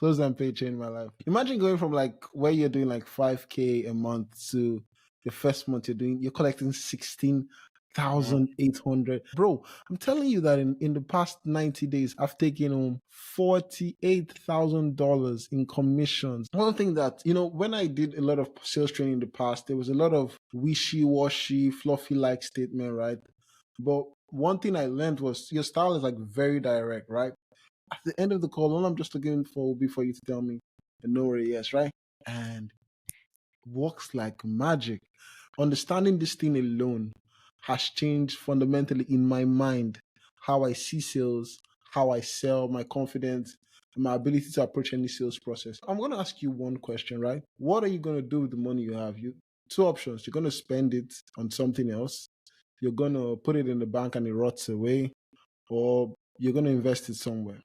Close and pay changed my life. Imagine going from like where you're doing like 5K a month to the first month you're collecting 16,800. Bro, I'm telling you that in the past 90 days, I've taken home $48,000 in commissions. One thing that, when I did a lot of sales training in the past, there was a lot of wishy-washy, fluffy-like statement, right? But one thing I learned was your style is like very direct, right? At the end of the call, all I'm just looking for will be for you to tell me a no or a yes, right? And works like magic. Understanding this thing alone has changed fundamentally in my mind how I see sales, how I sell, my confidence, and my ability to approach any sales process. I'm going to ask you one question, right? What are you going to do with the money you have? Two options. You're going to spend it on something else. You're going to put it in the bank and it rots away, or you're going to invest it somewhere.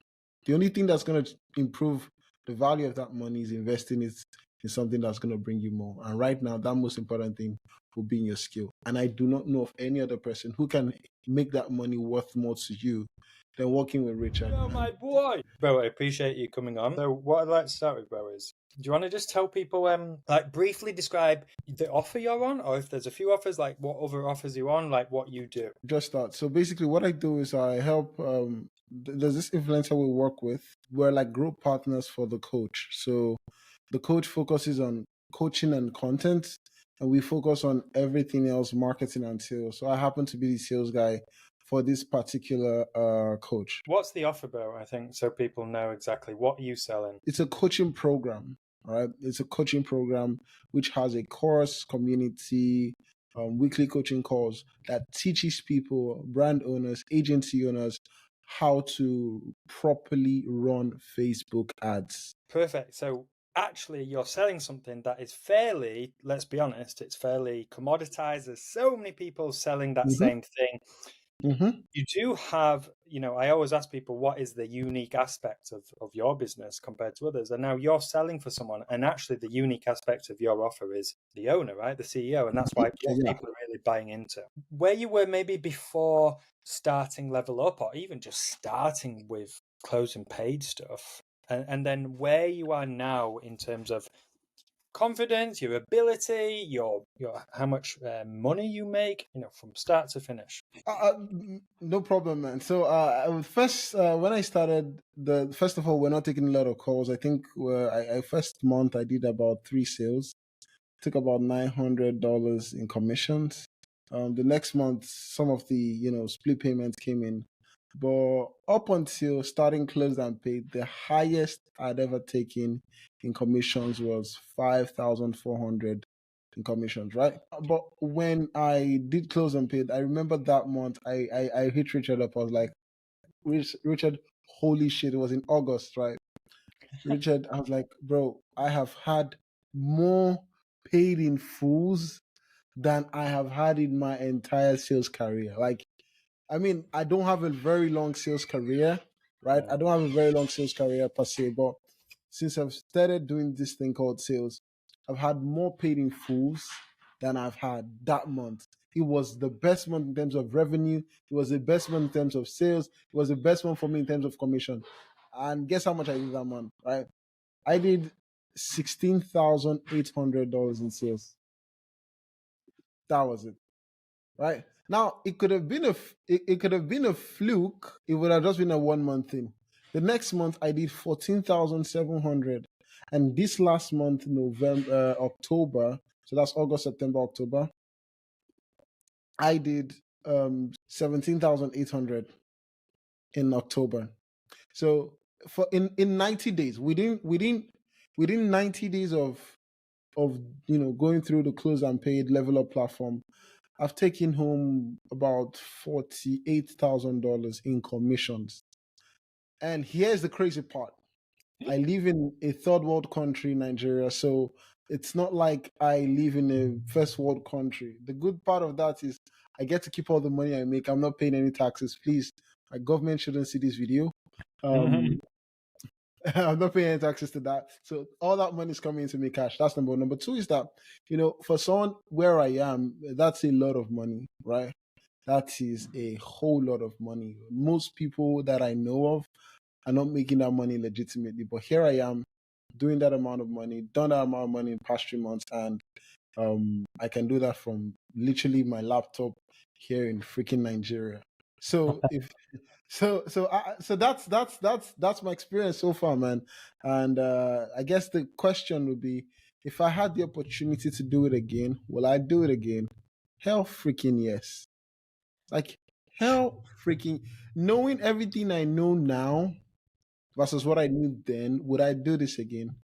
The only thing that's going to improve the value of that money is investing it in something that's going to bring you more. And right now, that most important thing will be in your skill. And I do not know of any other person who can make that money worth more to you than working with Richard. Oh, my boy. Bro, I appreciate you coming on. So what I'd like to start with, bro, is do you want to just tell people, like briefly describe the offer you're on, or if there's a few offers, like what other offers you're on, like what you do? Just start. So basically what I do is I help, there's this influencer we work with. We're like group partners for the coach. So the coach focuses on coaching and content, and we focus on everything else, marketing and sales. So I happen to be the sales guy for this particular coach. What's the offer, bro? I think so people know exactly what you selling. It's a coaching program, all right? It's a coaching program which has a course, community, weekly coaching calls that teaches people, brand owners, agency owners, how to properly run Facebook ads. Perfect. So actually you're selling something that is fairly, let's be honest, it's fairly commoditized. There's so many people selling that same thing. You do have, I always ask people, what is the unique aspect of your business compared to others? And now you're selling for someone, and actually the unique aspect of your offer is the owner, right? The CEO. And that's why people are really buying into. Where you were maybe before starting Level Up, or even just starting with closing paid stuff, and then where you are now in terms of confidence, your ability, your how much money you make, from start to finish. No problem, man. So first, when I started, first of all, we're not taking a lot of calls. I think first month I did about 3 sales, took about $900 in commissions. The next month, some of the split payments came in, but up until starting closed and paid, the highest I'd ever taken in commissions was 5,400 in commissions, right? But when I did close and paid, I remember that month I hit Richard up. I was like, Richard, holy shit! It was in August, right? Richard, I was like, bro, I have had more paid in fulls than I have had in my entire sales career. Like, I mean, I don't have a very long sales career, right? I don't have a very long sales career per se, but since I've started doing this thing called sales, I've had more paid in fulls than I've had that month. It was the best month in terms of revenue. It was the best month in terms of sales. It was the best one for me in terms of commission. And guess how much I did that month, right? I did $16,800 in sales. That was it, right? Now it could have been a fluke. It would have just been a 1 month thing. The next month I did 14,700, and this last month, October, so that's August, September, October, I did 17,800 in October. So in 90 days, within 90 days of going through the close and paid Level Up platform, I've taken home about $48,000 in commissions. And here's the crazy part. I live in a third world country, Nigeria, so it's not like I live in a first world country. The good part of that is I get to keep all the money I make. I'm not paying any taxes. Please, my government shouldn't see this video. I'm not paying any taxes to that. So all that money is coming into me cash. That's number one. Number two is that, for someone where I am, that's a lot of money, right? That is a whole lot of money. Most people that I know of and not making that money legitimately. But here I am doing that amount of money, done that amount of money in past 3 months, and I can do that from literally my laptop here in freaking Nigeria. So if so that's my experience so far, man. And I guess the question would be, if I had the opportunity to do it again, will I do it again? Hell freaking yes. Like, hell freaking, knowing everything I know now versus what I knew then, would I do this again?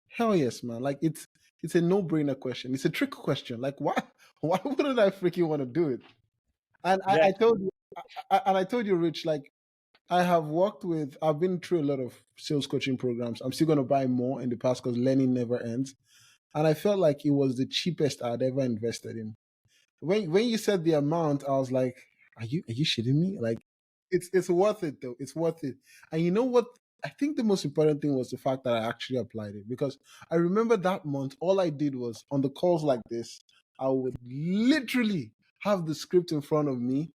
Hell yes, man. Like, it's a no-brainer question. It's a trick question. Like, why why wouldn't I freaking want to do it? And Yeah, I told you, and I told you, Rich, like, I've been through a lot of sales coaching programs. I'm still going to buy more in the past because learning never ends. And I felt like it was the cheapest I'd ever invested in. When you said the amount, I was like, are you shitting me? Like, it's worth it though. It's worth it. And you know what? I think the most important thing was the fact that I actually applied it, because I remember that month, all I did was on the calls like this, I would literally have the script in front of me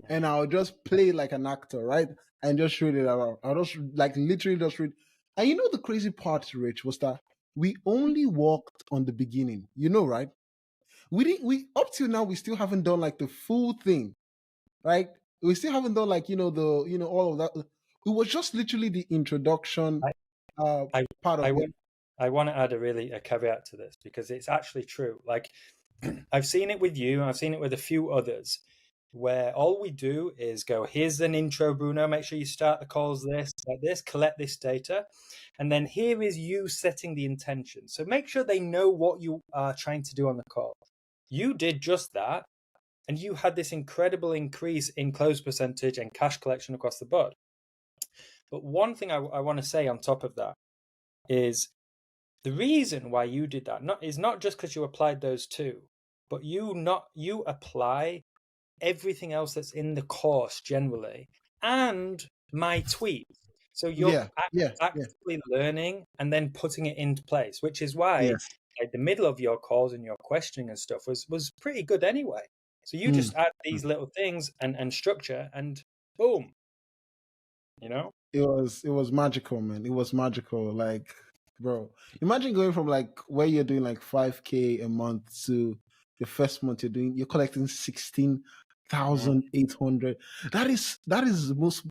and I'll just play like an actor, right? And just read it around. I'll just like literally just read. And you know the crazy part, Rich, was that we only worked on the beginning. You know, right? We didn't we up till now we still haven't done like the full thing, right? We still haven't done like, all of that. It was just literally the introduction I uh I part of I it. want I want to add a caveat to this because it's actually true. Like I've seen it with you, and I've seen it with a few others, where all we do is go, here's an intro, Bruno. Make sure you start the calls like this, collect this data, and then here is you setting the intention. So make sure they know what you are trying to do on the call. You did just that, and you had this incredible increase in close percentage and cash collection across the board. But one thing I want to say on top of that is the reason why you did that is not just because you applied those two, but you apply everything else that's in the course generally and my tweet. So you're Yeah, yeah, yeah, actively learning and then putting it into place, which is why yes. like, the middle of your calls and your questioning and stuff was pretty good anyway. So you Mm. just add these little things and structure and boom, you know? It was magical, man. It was magical. Like, bro, imagine going from like where you're doing like 5K a month to the first month you're collecting sixteen Mm. thousand eight hundred. That is the most,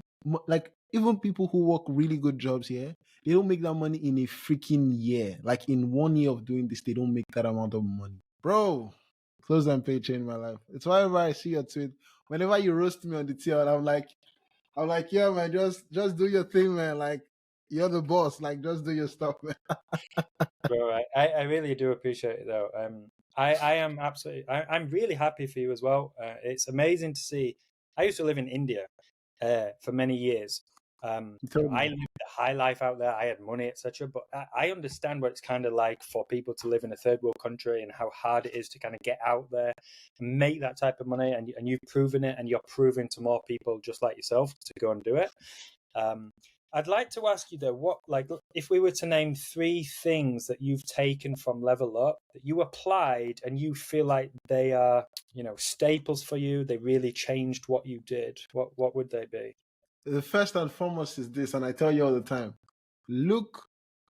like, even people who work really good jobs here, they don't make that money in a freaking year. Like, in 1 year of doing this, they don't make that amount of money, bro. Close and pay changed my life. It's whenever I see your tweet, whenever you roast me on the TL, I'm like, yeah, man, just do your thing, man. Like, you're the boss. Like, just do your stuff, man. Bro, I really do appreciate it though. I am absolutely, I'm really happy for you as well. It's amazing to see. I used to live in India for many years. You told I me. lived the high life out there. I had money, etc. But I understand what it's kind of like for people to live in a third world country and how hard it is to kind of get out there and make that type of money. And you've proven it, and you're proving to more people just like yourself to go and do it. Um, I'd like to ask you though, if we were to name three things that you've taken from Level Up that you applied and you feel like they are, staples for you, they really changed what you did. What would they be? The first and foremost is this, and I tell you all the time. Look,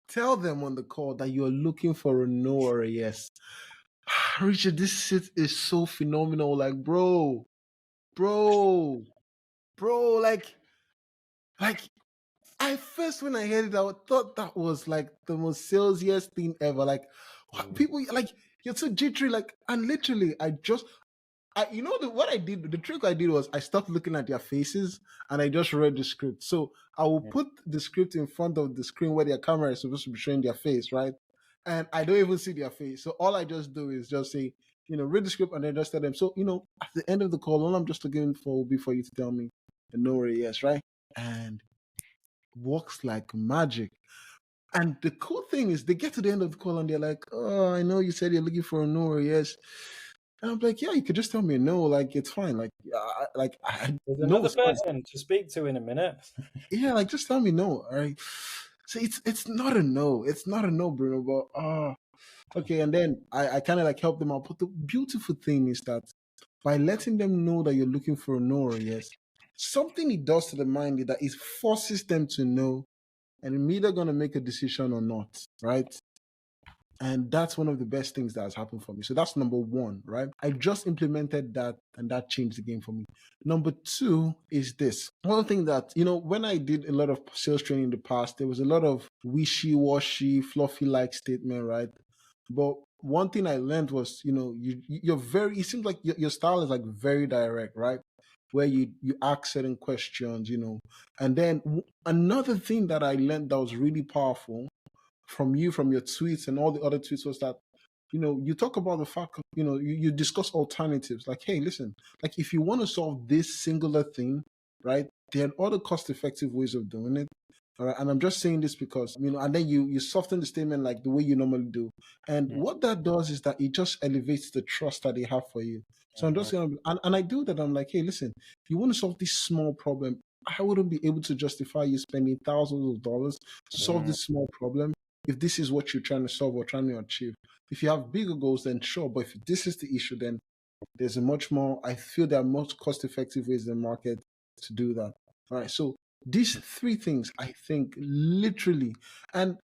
tell them on the call that you're looking for a no or a yes. Richard, this shit is so phenomenal. Like, bro, bro, like, I first, when I heard it, I thought that was like the most salesiest thing ever. Like, Mm. people, like, you're so jittery. Like, and literally, what I did, the trick I did was I stopped looking at their faces and I just read the script. So I will Yeah. put the script in front of the screen where their camera is supposed to be showing their face, right? And I don't even see their face. So all I just do is just say, read the script and then just tell them. So, at the end of the call, all I'm just looking for will be for you to tell me a no or a yes, right? And works like magic. And the cool thing is, they get to the end of the call and they're like, "Oh, I know you said you're looking for a no or a yes." And I'm like, "Yeah, you could just tell me a no. Like, it's fine. Like, There's no, another it's fine. person to speak to in a minute. Yeah, like, just tell me no. All right." So it's not a no. It's not a no, Bruno. But okay. And then I kind of like help them out. But the beautiful thing is that by letting them know that you're looking for a no or a yes, something it does to the mind is that it forces them to know and I'm either going to make a decision or not, right? And that's one of the best things that has happened for me. So that's number one, right? I just implemented that and that changed the game for me. Number two is this. One thing that, when I did a lot of sales training in the past, there was a lot of wishy-washy, fluffy-like statement, right? But one thing I learned was, you're very, it seems like your style is like very direct, right? Where you ask certain questions, and then another thing that I learned that was really powerful from you, from your tweets and all the other tweets, was that you talk about the fact, you discuss alternatives, like, hey, listen, like, if you want to solve this singular thing, right, there are other cost effective ways of doing it. All right, and I'm just saying this because, and then you soften the statement like the way you normally do, and what that does is that it just elevates the trust that they have for you. So I'm just gonna, and I do that. I'm like, hey, listen, you want to solve this small problem, I wouldn't be able to justify you spending thousands of dollars to solve this small problem if this is what you're trying to solve or trying to achieve. If you have bigger goals, then sure. But if this is the issue, then there's a much more, I feel there are much cost effective ways in the market to do that. All right. So these three things, I think, literally, and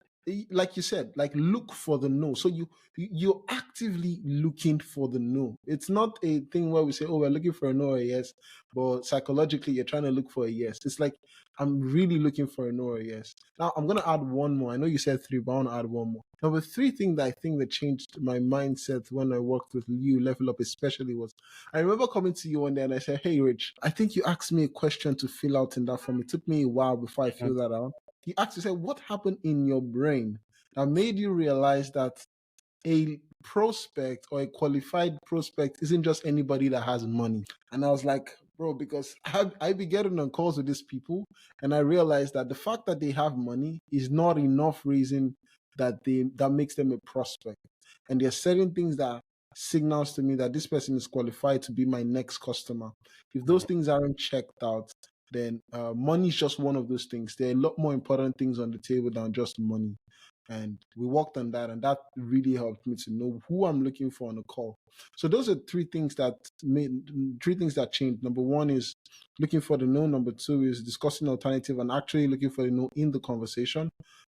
like you said, like, look for the no. So you're actively looking for the no. It's not a thing where we say, oh, we're looking for a no or a yes, but psychologically you're trying to look for a yes. It's like, I'm really looking for a no or a yes. Now I'm gonna add one more. I know you said three, but I want to add one more. Number three thing that I think that changed my mindset when I worked with you, Level Up especially, was I remember coming to you one day and I said, hey, Rich, I think you asked me a question to fill out in that form. It took me a while before I filled that out. You actually said, what happened in your brain that made you realize that a prospect or a qualified prospect isn't just anybody that has money? And I was like, bro, because I be getting on calls with these people, and I realized that the fact that they have money is not enough reason that makes them a prospect. And there are certain things that signals to me that this person is qualified to be my next customer. If those things aren't checked out, then money is just one of those things. There are a lot more important things on the table than just money. And we worked on that, and that really helped me to know who I'm looking for on a call. So those are three things that changed. Number one is looking for the no. Number two is discussing alternative and actually looking for the no in the conversation,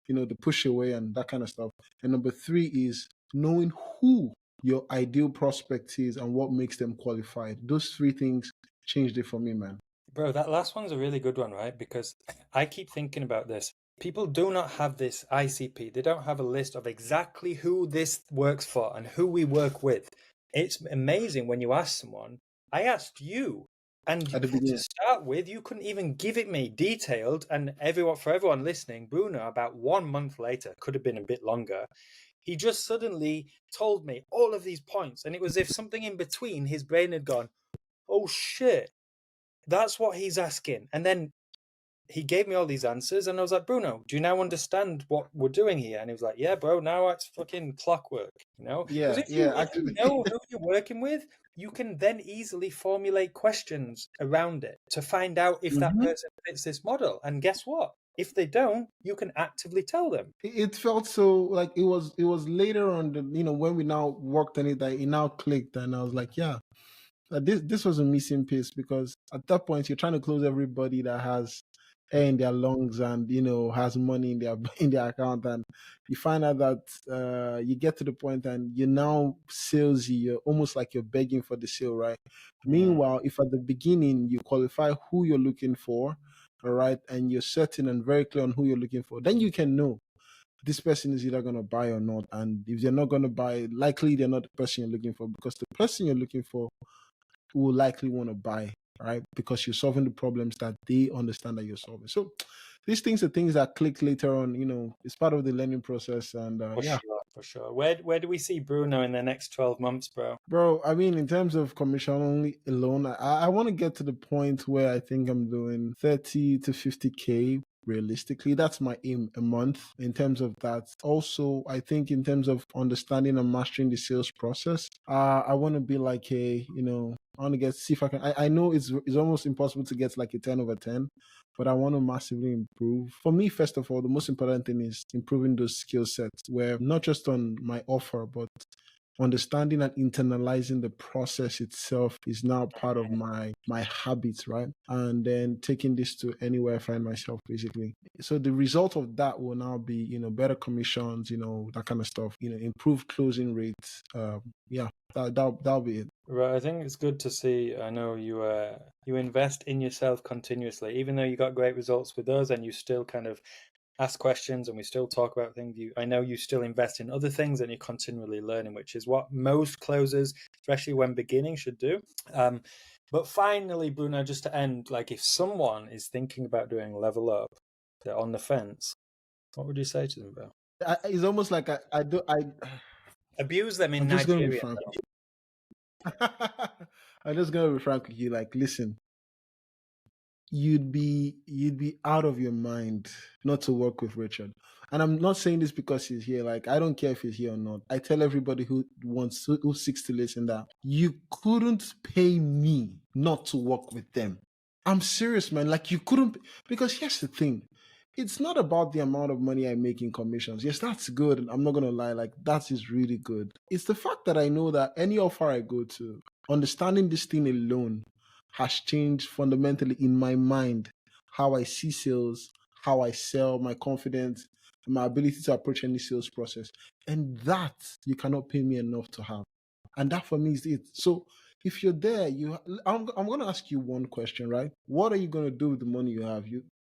the push away and that kind of stuff. And number three is knowing who your ideal prospect is and what makes them qualified. Those three things changed it for me, man. Bro, that last one's a really good one, right? Because I keep thinking about this. People do not have this ICP. They don't have a list of exactly who this works for and who we work with. It's amazing when you ask someone. I asked you, and At the to beginning. start with, you couldn't even give it me detailed. And for everyone listening, Bruno, about 1 month later, could have been a bit longer, he just suddenly told me all of these points. And it was as if something in between his brain had gone, oh shit, that's what he's asking. And then he gave me all these answers, and I was like, Bruno, do you now understand what we're doing here? And he was like, yeah, bro, now it's fucking clockwork, Because Yeah, yeah, if you actually. know who you're working with, you can then easily formulate questions around it to find out if that Mhm. person fits this model. And guess what? If they don't, you can actively tell them. It felt so like it was later on that, when we now worked on it, that it now clicked, and I was like, yeah, this was a missing piece, because at that point you're trying to close everybody that has air in their lungs and has money in their in their account, and you find out that you get to the point and you're now salesy. You're almost like you're begging for the sale, right? Meanwhile, if at the beginning you qualify who you're looking for, all right, and you're certain and very clear on who you're looking for, then you can know this person is either going to buy or not. And if they're not going to buy, likely they're not the person you're looking for, because the person you're looking for will likely want to buy, right? Because you're solving the problems that they understand that you're solving. So these things are things that click later on, it's part of the learning process. And For yeah. sure, for sure. Where do we see Bruno in the next 12 months, bro? Bro, I mean, in terms of commission only alone, I want to get to the point where I think I'm doing 30 to 50K realistically. That's my aim a month in terms of that. Also, I think in terms of understanding and mastering the sales process, I want to be like I want to see if I can. I know it's almost impossible to get like a 10 over 10, but I want to massively improve. For me, first of all, the most important thing is improving those skill sets, where not just on my offer, but understanding and internalizing the process itself is now part of my habits, right? And then taking this to anywhere I find myself, basically. So the result of that will now be, better commissions, that kind of stuff, improved closing rates. Yeah, that'll be it. Right, I think it's good to see. I know you invest in yourself continuously, even though you got great results with us, and you still kind of ask questions, and we still talk about things. I know you still invest in other things, and you're continually learning, which is what most closers, especially when beginning, should do. But finally, Bruno, just to end, like if someone is thinking about doing level up, they're on the fence, what would you say to them, bro? It's almost like I do. Abuse them in I'm just gonna be Nigeria. frank. I'm just gonna be frank with you. Like, listen, you'd be out of your mind not to work with Richard. And I'm not saying this because he's here. Like, I don't care if he's here or not. I tell everybody who seeks to listen that you couldn't pay me not to work with them. I'm serious, man. Like, you couldn't, because here's the thing. It's not about the amount of money I make in commissions. Yes, that's good. I'm not gonna lie, like that is really good. It's the fact that I know that any offer I go to, understanding this thing alone has changed fundamentally in my mind how I see sales, how I sell, my confidence, my ability to approach any sales process. And that you cannot pay me enough to have. And that for me is it. So if you're there, I'm going to ask you one question, right? What are you going to do with the money you have?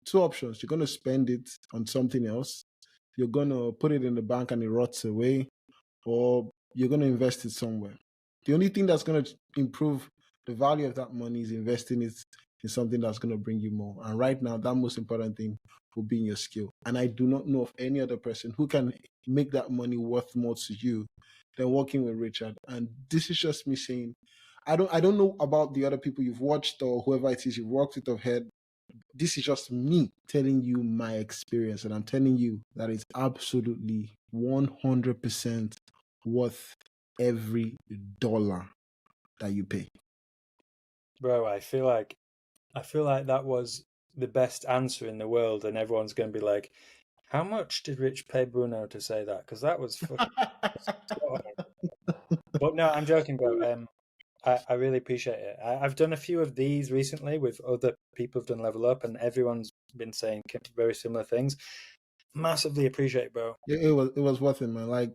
Two options. You're going to spend it on something else. You're going to put it in the bank and it rots away, or you're going to invest it somewhere. The only thing that's going to improve the value of that money is investing it in something that's going to bring you more. And right now, that most important thing will be in your skill. And I do not know of any other person who can make that money worth more to you than working with Richard. And this is just me saying, I don't know about the other people you've watched or whoever it is you've worked with or heard. This is just me telling you my experience, and I'm telling you that it's absolutely 100% worth every dollar that you pay. Bro, I feel like that was the best answer in the world, and everyone's going to be like, "How much did Rich pay Bruno to say that?" Because that was fucking. But no, I'm joking, bro. I really appreciate it. I've done a few of these recently with other people who've done Level Up, and everyone's been saying very similar things. Massively appreciate it, bro. It was worth it, man. Like,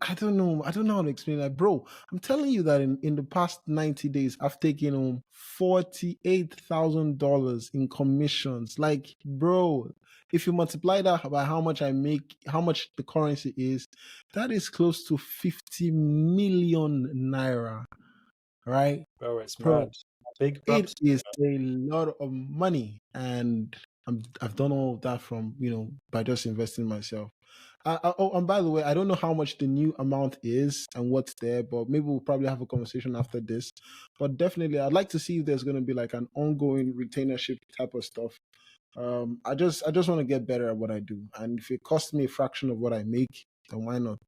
I don't know how to explain that, bro. I'm telling you that in the past 90 days, I've taken home $48,000 in commissions. Like, bro, if you multiply that by how much I make, how much the currency is, that is close to 50 million naira, right? Bro, it's Bro, mad. Big it props. is a lot of money, and I've done all of that from by just investing in myself. Oh, and by the way, I don't know how much the new amount is and what's there, but maybe we'll probably have a conversation after this. But definitely, I'd like to see if there's going to be like an ongoing retainership type of stuff. I just want to get better at what I do, and if it costs me a fraction of what I make, then why not?